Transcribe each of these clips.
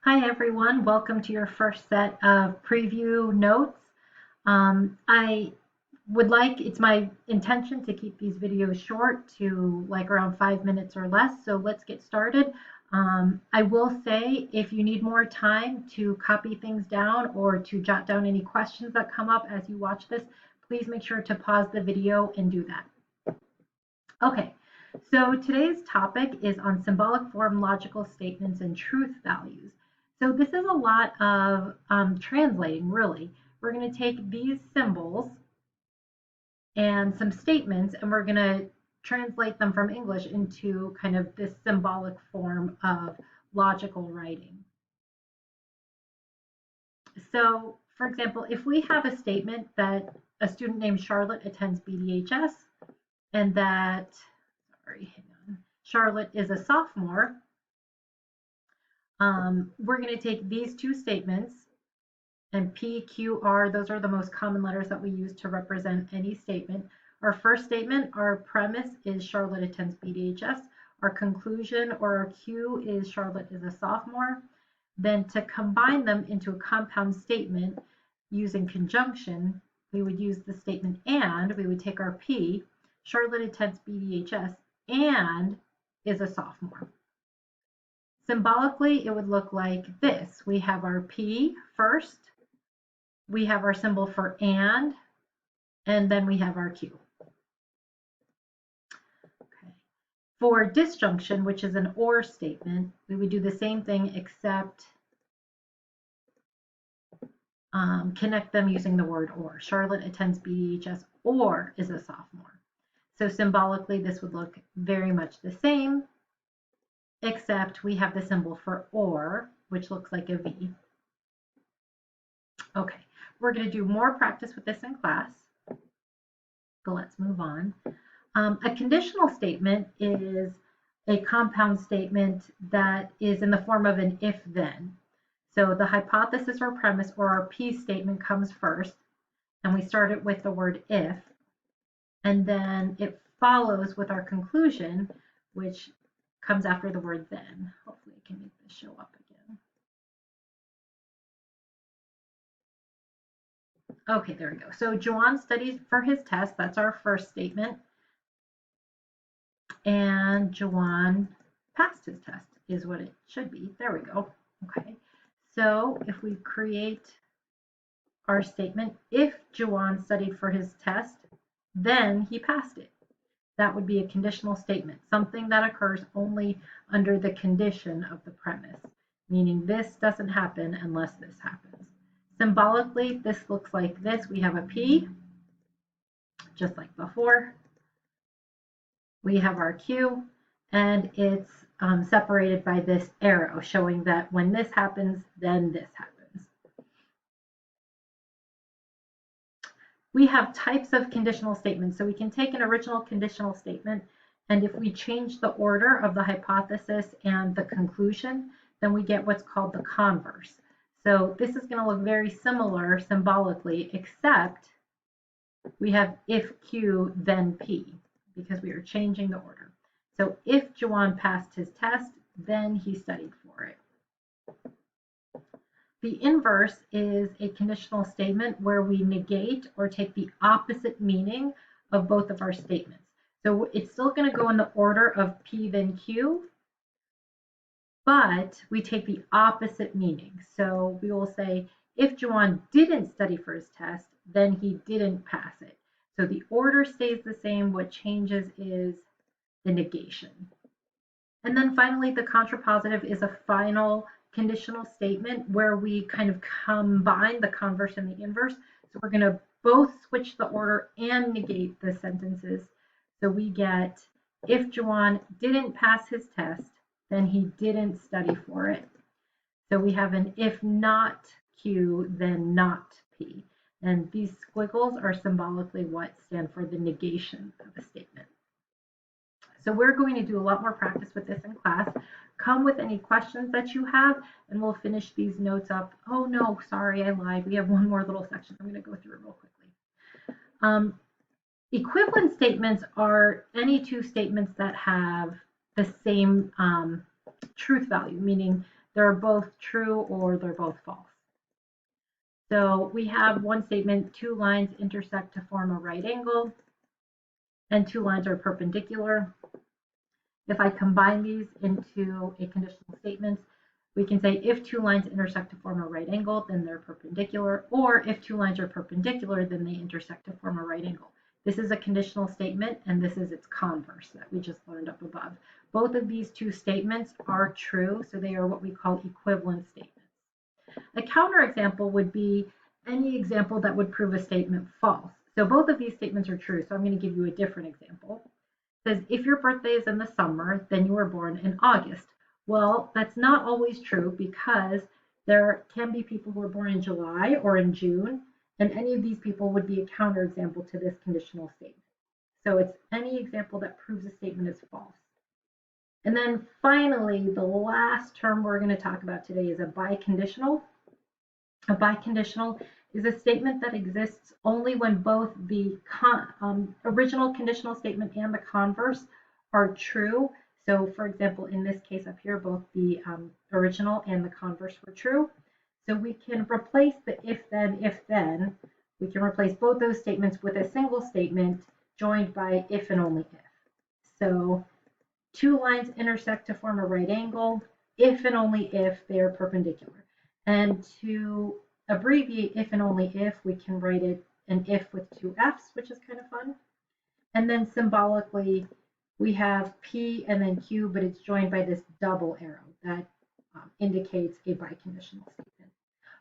Hi everyone, welcome to your first set of preview notes. I would like, it's my intention to keep these videos short to like around 5 minutes or less, so let's get started. I will say if you need more time to copy things down or to jot down any questions that come up as you watch this, please make sure to pause the video and do that. Okay, so today's topic is on symbolic form logical statements and truth values. So this is a lot of translating, really. We're going to take these symbols and some statements, and we're going to translate them from English into kind of this symbolic form of logical writing. So, for example, if we have a statement that a student named Charlotte attends BDHS and that, Charlotte is a sophomore, we're going to take these two statements, and P, Q, R, those are the most common letters that we use to represent any statement. Our first statement, our premise is Charlotte attends BDHS. Our conclusion or our Q is Charlotte is a sophomore. Then to combine them into a compound statement using conjunction, we would use the statement and, we would take our P, Charlotte attends BDHS and is a sophomore. Symbolically, it would look like this. We have our P first, we have our symbol for and then we have our Q. Okay. For disjunction, which is an or statement, we would do the same thing except connect them using the word or. Charlotte attends BDHS or is a sophomore. So symbolically, this would look very much the same, except we have the symbol for or, which looks like a V. Okay, we're going to do more practice with this in class. So let's move on. A conditional statement is a compound statement that is in the form of an if-then. So the hypothesis or premise or our P statement comes first, and we start it with the word if, and then it follows with our conclusion, which comes after the word then. Hopefully I can make this show up again. Okay, there we go. So Juan studied for his test. That's our first statement. And Juan passed his test is what it should be. There we go. Okay. So if we create our statement, if Juan studied for his test, then he passed it. That would be a conditional statement, something that occurs only under the condition of the premise, meaning this doesn't happen unless this happens. Symbolically, this looks like this. We have a P, just like before. We have our Q, and it's separated by this arrow, showing that when this happens, then this happens. We have types of conditional statements. So we can take an original conditional statement, and if we change the order of the hypothesis and the conclusion, then we get what's called the converse. So this is going to look very similar symbolically, except we have if Q, then P, because we are changing the order. So if Juan passed his test, then he studied for it. The inverse is a conditional statement where we negate or take the opposite meaning of both of our statements. So it's still going to go in the order of P then Q, but we take the opposite meaning. So we will say, if Juan didn't study for his test, then he didn't pass it. So the order stays the same. What changes is the negation. And then finally, the contrapositive is a final conditional statement where we kind of combine the converse and the inverse. So we're going to both switch the order and negate the sentences. So we get, if Juan didn't pass his test, then he didn't study for it. So we have an if not Q, then not P. And these squiggles are symbolically what stand for the negation of a statement. So we're going to do a lot more practice with this in class. Come with any questions that you have, and we'll finish these notes up. Oh no, sorry, I lied. We have one more little section I'm going to go through real quickly. Equivalent statements are any two statements that have the same truth value, meaning they're both true or they're both false. So we have one statement, two lines intersect to form a right angle, and two lines are perpendicular. If I combine these into a conditional statement, we can say if two lines intersect to form a right angle, then they're perpendicular, or if two lines are perpendicular, then they intersect to form a right angle. This is a conditional statement, and this is its converse that we just learned up above. Both of these two statements are true, so they are what we call equivalent statements. A counterexample would be any example that would prove a statement false. So both of these statements are true, so I'm going to give you a different example. It says, if your birthday is in the summer, then you were born in August. Well, that's not always true because there can be people who are born in July or in June, and any of these people would be a counterexample to this conditional statement. So it's any example that proves a statement is false. And then finally, the last term we're going to talk about today is a biconditional. A biconditional is a statement that exists only when both the original conditional statement and the converse are true. So for example, in this case up here, both the original and the converse were true. So we can replace the if then, we can replace both those statements with a single statement joined by if and only if. So two lines intersect to form a right angle if and only if they are perpendicular. And to abbreviate if and only if, we can write it an if with two F's, which is kind of fun. And then symbolically, we have P and then Q, but it's joined by this double arrow that indicates a biconditional statement.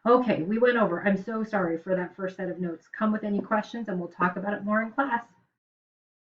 Okay, we went over. I'm so sorry for that first set of notes. Come with any questions and we'll talk about it more in class.